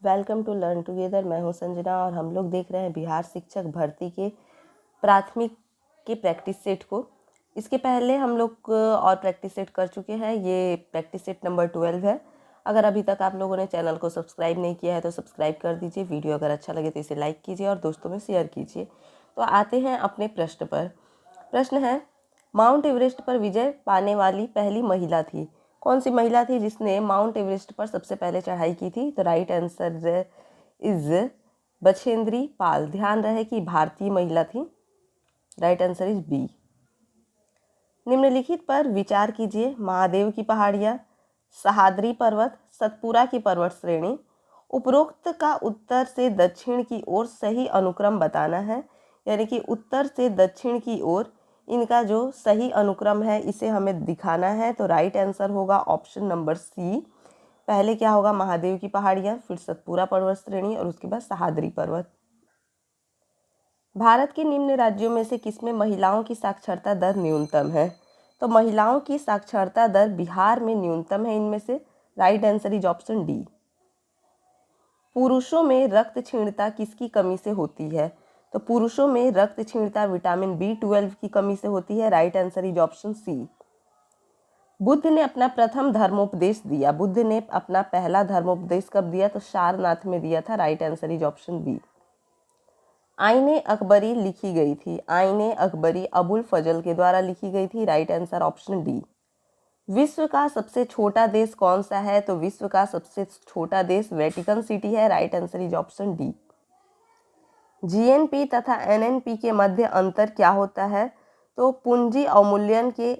Welcome to learn together. मैं हूं संजना और हम लोग देख रहे हैं बिहार शिक्षक भर्ती के प्राथमिक के प्रैक्टिस सेट को। इसके पहले हम लोग और प्रैक्टिस सेट कर चुके हैं। ये प्रैक्टिस सेट नंबर 12 है। अगर अभी तक आप लोगों ने चैनल को सब्सक्राइब नहीं किया है तो सब्सक्राइब कर दीजिए। वीडियो अगर अच्छा लगे तो इसे लाइक कीजिए और दोस्तों में शेयर कीजिए। तो आते हैं अपने प्रश्न पर। प्रश्न है, माउंट एवरेस्ट पर विजय पाने वाली पहली महिला थी। कौन सी महिला थी जिसने माउंट एवरेस्ट पर सबसे पहले चढ़ाई की थी? तो right answer is Bachendri Pal. ध्यान रहे कि भारतीय महिला थी। Right answer is B. निम्नलिखित पर विचार कीजिए। महादेव की पहाड़ियाँ, सह्याद्री पर्वत, सतपुरा की पर्वत श्रेणी। उपरोक्त का उत्तर से दक्षिण की ओर सही अनुक्रम बताना है। यानी कि उत्तर से दक्षिण की ओर इनका जो सही अनुक्रम है इसे हमें दिखाना है। तो राइट आंसर होगा ऑप्शन नंबर सी। पहले क्या होगा? महादेव की पहाड़ियाँ, फिर सतपुरा पर्वत श्रेणी और उसके बाद सह्याद्री पर्वत। भारत के निम्न राज्यों में से किसमें महिलाओं की साक्षरता दर न्यूनतम है? तो महिलाओं की साक्षरता दर बिहार में न्यूनतम है इनमें से। Right answer is option D. पुरुषों में रक्त क्षीणता किसकी कमी से होती है? तो पुरुषों में रक्त क्षीणता विटामिन B12 की कमी से होती है। Right answer is option C. Buddha ने अपना प्रथम धर्मोपदेश दिया। बुद्ध ने अपना पहला धर्मोपदेश कब दिया? तो सारनाथ में दिया था। Right answer is option B. Ain-i-Akbari लिखी गई थी। आईने अकबरी अबुल फजल के द्वारा लिखी गई थी। Right answer option D. विश्व का सबसे छोटा देश कौन सा है? तो विश्व का सबसे छोटा देश वेटिकन सिटी है। Right answer is option D. GNP तथा एनएनपी के मध्य अंतर क्या होता है? तो पूंजी अवमूल्यन के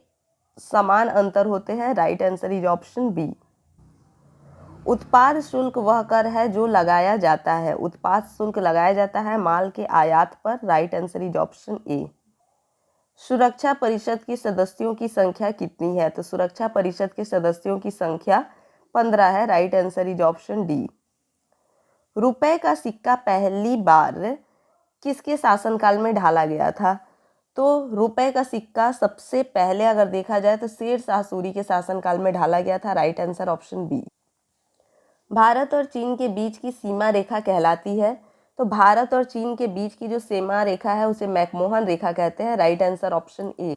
समान अंतर होते हैं। Right answer is option B. उत्पाद शुल्क वह कर है जो लगाया जाता है। उत्पाद शुल्क लगाया जाता है माल के आयात पर। राइट आंसर इज ऑप्शन ए। सुरक्षा परिषद के सदस्यों की संख्या कितनी है? तो सुरक्षा परिषद के सदस्यों की संख्या 15 है। Right answer is option D. रुपए का सिक्का पहली बार किसके शासनकाल में ढाला गया था? तो रुपए का सिक्का सबसे पहले अगर देखा जाए तो शेर शाह सूरी के शासनकाल में ढाला गया था। Right answer option B. Bharat और चीन के बीच की सीमा रेखा कहलाती है। तो भारत और चीन के बीच की जो सीमा रेखा है उसे मैकमोहन रेखा कहते हैं। राइट आंसर ऑप्शन ए।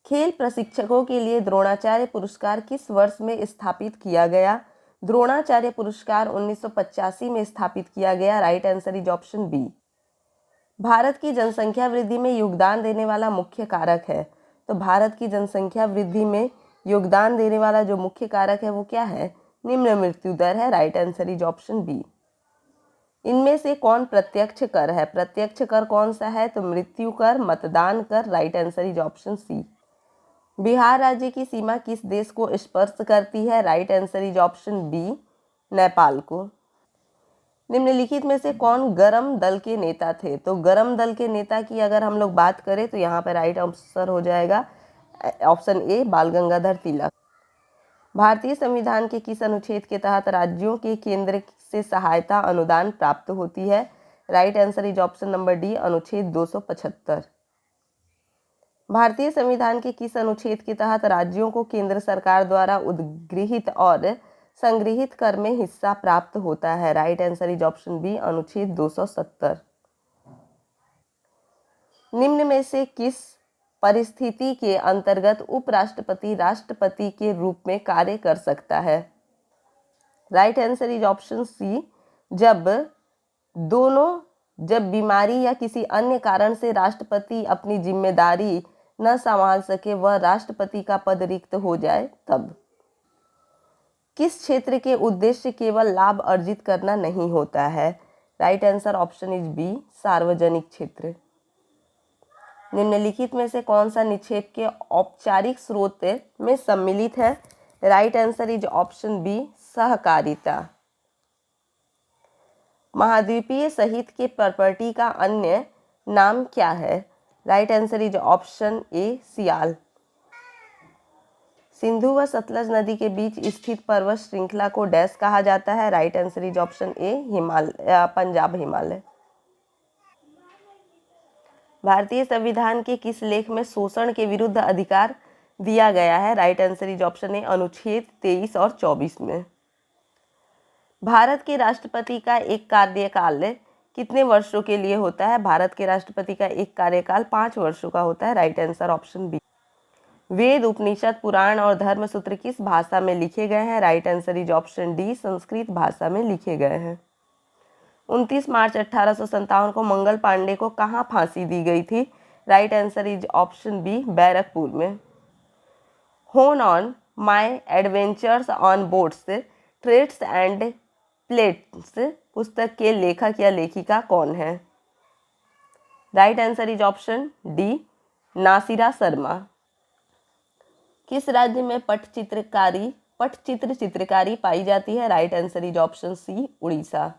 खेल प्रशिक्षकों के लिए द्रोणाचार्य पुरस्कार किस वर्ष में स्थापित किया गया? द्रोणाचार्य पुरस्कार 1985 में स्थापित किया गया। Right answer is option B. Bharat की जनसंख्या वृद्धि में योगदान देने वाला मुख्य कारक है। तो भारत की जनसंख्या वृद्धि में योगदान देने वाला जो मुख्य कारक है वो क्या है? निम्न मृत्यु दर है। Right answer is option B. इनमें से कौन प्रत्यक्ष कर है? प्रत्यक्ष कर कौन सा है? तो मृत्यु कर, मतदान कर। Right answer is option C. Bihar राज्य की सीमा किस देश को स्पर्श करती है? Right answer is option B, Nepal को। निम्नलिखित में से कौन गरम दल के नेता थे? तो गरम दल के नेता की अगर हम लोग बात करें तो यहाँ पर राइट आंसर हो जाएगा ऑप्शन ए, बाल गंगाधर तिलक। भारतीय संविधान के किस अनुच्छेद के तहत राज्यों के केंद्र से सहायता अनुदान प्राप्त होती है? Right answer is option number D, अनुच्छेद 275। भारतीय संविधान के किस अनुच्छेद के तहत राज्यों को केंद्र सरकार द्वारा उद्गृहित और संग्रहित कर में हिस्सा प्राप्त होता है? Right answer is option B, अनुच्छेद 270। निम्न में से किस परिस्थिति के अंतर्गत उपराष्ट्रपति राष्ट्रपति के रूप में कार्य कर सकता है? Right answer is option C, जब बीमारी या किसी अन्य कारण से राष्ट्रपति अपनी जिम्मेदारी न संभाल सके, वह राष्ट्रपति का पद रिक्त हो जाए तब। किस क्षेत्र के उद्देश्य केवल लाभ अर्जित करना नहीं होता है? Right answer option is B, सार्वजनिक क्षेत्र। निम्नलिखित में से कौन सा निक्षेप के औपचारिक स्रोत में सम्मिलित है? Right answer is option B, सहकारिता। महाद्वीपीय साहित्य के प्रॉपर्टी का अन्य नाम क्या है? Right answer is option A, सियाल। सिंधु व सतलज नदी के बीच स्थित पर्वत श्रृंखला को डैश कहा जाता है? राइट आंसर इज ऑप्शन ए, हिमालय, पंजाब हिमालय। भारतीय संविधान के किस लेख में शोषण के विरुद्ध अधिकार दिया गया है? राइट आंसर इज ऑप्शन ए, अनुच्छेद 23 और 24 में। भारत के राष्ट्रपति का एक कार्यकाल कितने वर्षों के लिए होता है? भारत के राष्ट्रपति का एक कार्यकाल 5 वर्षों का होता है। Right answer option B. वेद, उपनिषद, पुराण और धर्म सूत्र किस भाषा में लिखे गए हैं? Right answer is option D, Sanskrit भाषा में लिखे गए हैं। 29 मार्च 1857 को मंगल पांडे को कहाँ फांसी दी गई थी? Right answer is option B, Barrackpore में। Hone on my adventures on boats, trades and plates पुस्तक के लेखक या लेखिका कौन है? Right answer is option D, Nasira Sharma. किस राज्य में पटचित्र चित्रकारी पाई जाती है? Right answer is option C, Orissa.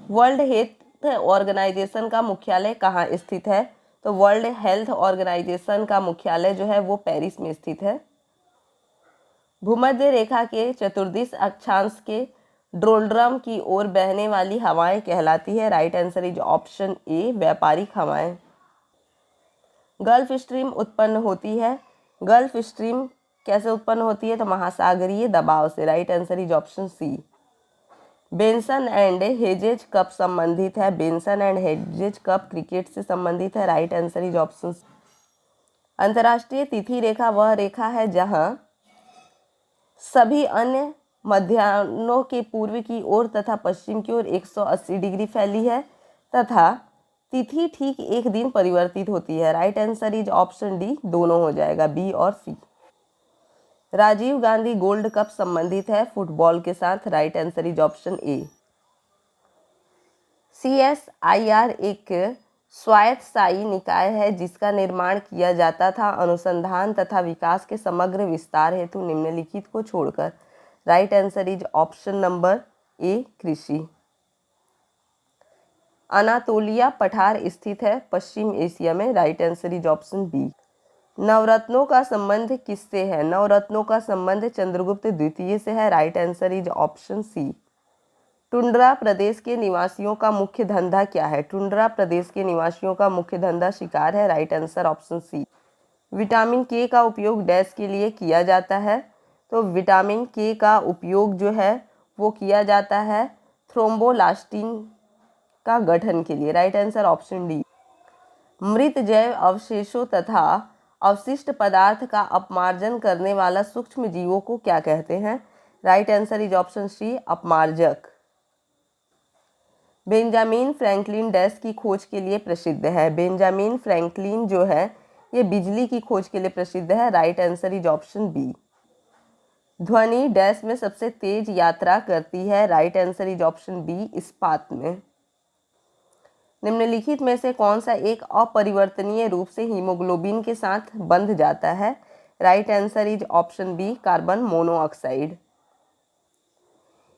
World health organisation का मुख्यालय कहाँ स्थित है? तो वर्ल्ड हेल्थ ऑर्गेनाइजेशन का मुख्यालय जो है वो पेरिस में स्थित है। भूमध्य रेखा के चतुर्दिश अक्षांश के डोल्ड्रम की ओर बहने वाली हवाएं कहलाती है। राइट आंसर इज ऑप्शन ए, व्यापारिक हवाएं। गल्फ स्ट्रीम उत्पन्न होती है। गल्फ स्ट्रीम कैसे उत्पन्न होती है? तो महासागरीय दबाव से। Right answer is option C. Benson and Hedges cup संबंधित है। Benson and Hedges cup cricket से संबंधित है। Right answer is option C. अंतर्राष्ट्रीय तिथि रेखा वह रेखा है जहां सभी अन्य मध्याह्नों के पूर्व की ओर तथा पश्चिम की ओर 180 डिग्री फैली है तथा तिथि ठीक एक दिन परिवर्तित होती है। Right answer is option D, दोनों हो जाएगा, बी और सी। राजीव गांधी गोल्ड कप संबंधित है फुटबॉल के साथ। Right answer is option A. CSIR एक स्वायत्तशासी निकाय है जिसका निर्माण किया जाता था अनुसंधान तथा विकास के समग्र विस्तार हेतु निम्नलिखित को छोड़कर। Right answer is option number A, कृषि। अनातोलिया पठार स्थित है पश्चिम एशिया में। Right answer is option B. नवरत्नों का संबंध किससे है? नवरत्नों का संबंध चंद्रगुप्त द्वितीय से है। Right answer is option C. Tundra प्रदेश के निवासियों का मुख्य धंधा क्या है? टुंड्रा प्रदेश के निवासियों का मुख्य धंधा शिकार है। Right answer option C. Vitamin K का उपयोग डैश के लिए किया जाता है? तो विटामिन के का उपयोग जो है वो किया जाता है थ्रोम्बोलास्टिन का गठन के लिए। Right answer option D. मृत जैव अवशेषों तथा अवशिष्ट पदार्थ का अपमार्जन करने वाला सूक्ष्म जीवों को क्या कहते हैं? Right answer is option C, अपमार्जक। बेंजामिन फ्रैंकलिन डैश की खोज के लिए प्रसिद्ध है? बेंजामिन फ्रैंकलिन जो है ये बिजली की खोज के लिए प्रसिद्ध है। Right answer is option B. ध्वनि डैश में सबसे तेज यात्रा करती है? Right answer is option B, इस्पात में। निम्नलिखित में से कौन सा एक अपरिवर्तनीय रूप से हीमोग्लोबिन के साथ बंध जाता है? Right answer is option B, carbon monoxide.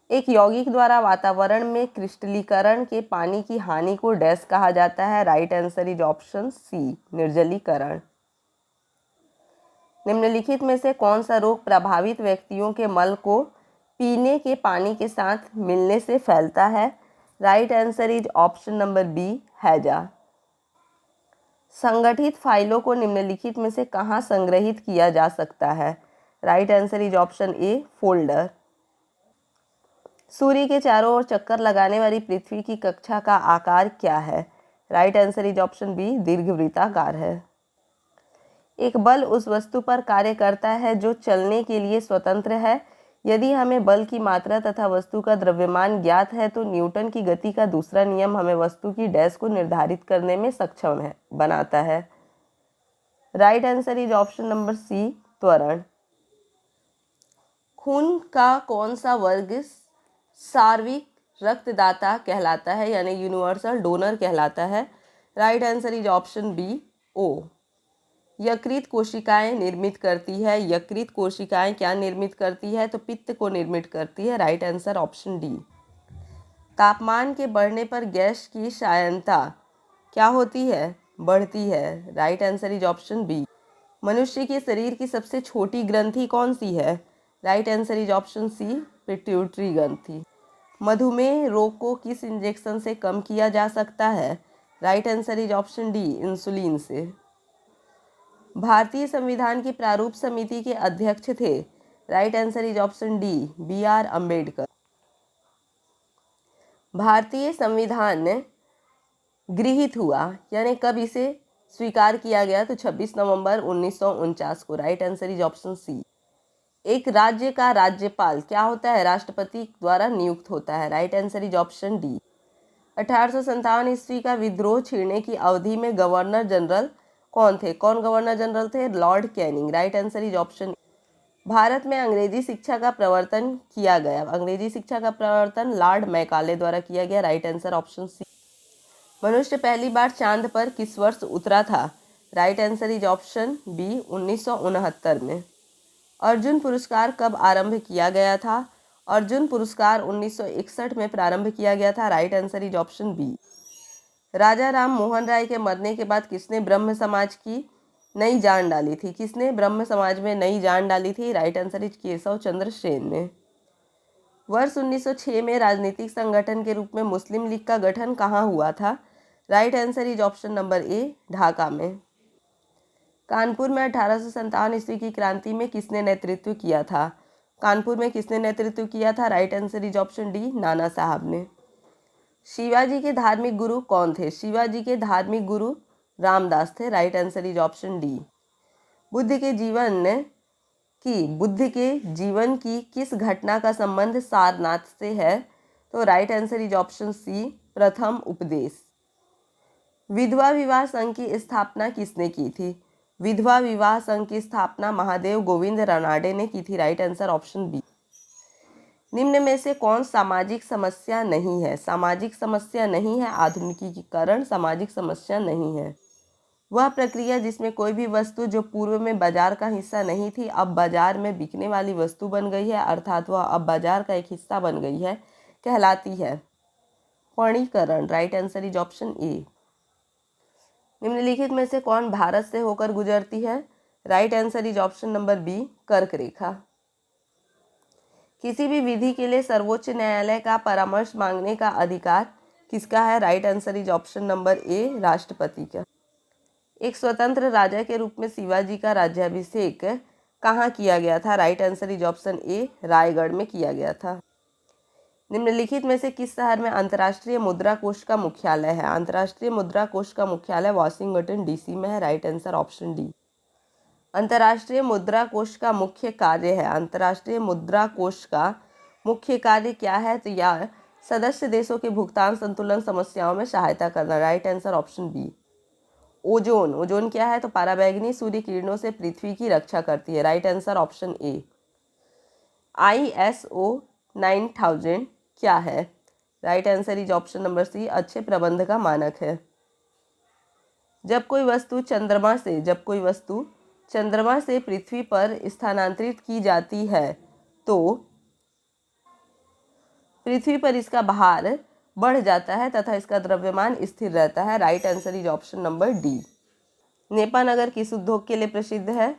एक यौगिक द्वारा वातावरण में क्रिस्टलीकरण के पानी की हानि को डैश कहा जाता है? Right answer is option C, निर्जलीकरण। निम्नलिखित में से कौन सा रोग प्रभावित व्यक्तियों के मल को पीने के पानी के साथ मिलने से फैलता है? Right answer is option number B, हैजा। संगठित फाइलों को निम्नलिखित में से कहाँ संग्रहित किया जा सकता है? Right answer is option A, folder. सूर्य के चारों ओर चक्कर लगाने वाली पृथ्वी की कक्षा का आकार क्या है? Right answer is option B, दीर्घवृत्ताकार है। एक बल उस वस्तु पर कार्य करता है जो चलने के लिए स्वतंत्र है। यदि हमें बल की मात्रा तथा वस्तु का द्रव्यमान ज्ञात है तो न्यूटन की गति का दूसरा नियम हमें वस्तु की डैश को निर्धारित करने में सक्षम बनाता है। Right answer is option number C, त्वरण। खून का कौन सा वर्ग सार्विक रक्तदाता कहलाता है यानी यूनिवर्सल डोनर कहलाता है? Right answer is option B, O. यकृत कोशिकाएं निर्मित करती है। यकृत कोशिकाएं क्या निर्मित करती है? तो पित्त को निर्मित करती है। Right answer option D. तापमान के बढ़ने पर गैस की सायनता क्या होती है? बढ़ती है। Right answer is option B. मनुष्य के शरीर की सबसे छोटी ग्रंथि कौन सी है? Right answer is option C, pituitary ग्रंथि। मधुमेह रोग को किस इंजेक्शन से कम किया जा सकता है? Right answer is option D, insulin से। भारतीय संविधान की प्रारूप समिति के अध्यक्ष थे? Right answer is option D, BR Ambedkar. भारतीय संविधान गृहीत हुआ यानी कब इसे स्वीकार किया गया, तो 26 नवंबर 1949 को। Right answer is option C. एक राज्य का राज्यपाल क्या होता है, राष्ट्रपति द्वारा नियुक्त होता है। Right answer is option D. 1857 ईस्वी का विद्रोह छिड़ने की अवधि में गवर्नर जनरल कौन थे, कौन गवर्नर जनरल थे, Lord Canning. Right answer is option. Bharat में अंग्रेजी शिक्षा का प्रवर्तन किया गया, अंग्रेजी शिक्षा का प्रवर्तन लॉर्ड मैकाले द्वारा किया गया। Right answer option C. मनुष्य पहली बार चांद पर किस वर्ष उतरा था। Right answer is option B 1969 में। अर्जुन पुरस्कार कब आरंभ किया गया था, अर्जुन पुरस्कार 1961 में प्रारंभ किया गया था। Right answer is option B. Raja Ram Mohan Roy के मरने के बाद किसने ब्रह्म समाज की नई जान डाली थी, किसने ब्रह्म समाज में नई जान डाली थी। Right answer is Keshav Chandra Sen ने। वर्ष 1906 में राजनीतिक संगठन के रूप में मुस्लिम लीग का गठन कहाँ हुआ था। Right answer is option number ए, ढाका में। कानपुर में 1857 ईस्वी की क्रांति में किसने नेतृत्व किया था, कानपुर में किसने नेतृत्व किया था। Right answer is option D, नाना साहब ने। शिवाजी के धार्मिक गुरु कौन थे, शिवाजी के धार्मिक गुरु रामदास थे। Right answer is option D. Buddha के जीवन की किस घटना का संबंध सारनाथ से है, तो right answer is option C, प्रथम उपदेश। विधवा विवाह संघ की स्थापना किसने की थी, विधवा विवाह संघ की स्थापना महादेव गोविंद रानाडे ने की थी। Right answer option B. निम्न में से कौन सामाजिक समस्या नहीं है, सामाजिक समस्या नहीं है, आधुनिकीकरण सामाजिक समस्या नहीं है। वह प्रक्रिया जिसमें कोई भी वस्तु जो पूर्व में बाजार का हिस्सा नहीं थी अब बाजार में बिकने वाली वस्तु बन गई है, अर्थात वह अब बाजार का एक हिस्सा बन गई है, कहलाती है वणीकरण। Right answer is option A. निम्नलिखित में से कौन भारत से होकर गुजरती है। Right answer is option number B, कर्क रेखा। किसी भी विधि के लिए सर्वोच्च न्यायालय का परामर्श मांगने का अधिकार किसका है। Right answer is option number ए, राष्ट्रपति का। एक स्वतंत्र राजा के रूप में शिवाजी का राज्याभिषेक कहाँ किया गया था। राइट आंसर इज ऑप्शन ए, रायगढ़ में किया गया था। निम्नलिखित में से किस शहर में अंतर्राष्ट्रीय मुद्रा कोष का मुख्यालय है, अंतर्राष्ट्रीय मुद्रा कोष का मुख्यालय वाशिंगटन डीसी में है। Right answer option D. अंतर्राष्ट्रीय मुद्रा कोष का मुख्य कार्य है, अंतर्राष्ट्रीय मुद्रा कोष का मुख्य कार्य क्या है, तो यह सदस्य देशों के भुगतान संतुलन समस्याओं में सहायता करना। Right answer option B. Ozone, ozone क्या है, तो पराबैंगनी सूर्य किरणों से पृथ्वी की रक्षा करती है। Right answer option A. ISO 9000 क्या है। Right answer is option number C, अच्छे प्रबंध का मानक है। जब कोई वस्तु चंद्रमा से पृथ्वी पर स्थानांतरित की जाती है तो पृथ्वी पर इसका भार बढ़ जाता है तथा इसका द्रव्यमान स्थिर रहता है। Right answer is option number D. Nepanagar किस उद्योग के लिए प्रसिद्ध है,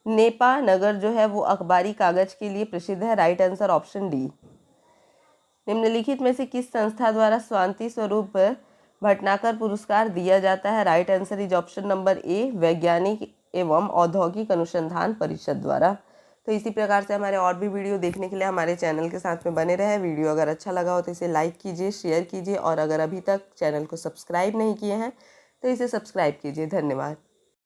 नेपा नगर जो है वो अखबारी कागज के लिए प्रसिद्ध है। Right answer option D. निम्नलिखित में से किस संस्था द्वारा शांति स्वरूप भटनागर पुरस्कार दिया जाता है। Right answer is option number ए, वैज्ञानिक एवं औद्योगिक अनुसंधान परिषद द्वारा। तो इसी प्रकार से हमारे और भी वीडियो देखने के लिए हमारे चैनल के साथ में बने रहे। वीडियो अगर अच्छा लगा हो तो इसे लाइक कीजिए, शेयर कीजिए और अगर अभी तक चैनल को सब्सक्राइब नहीं किए हैं तो इसे सब्सक्राइब कीजिए। धन्यवाद।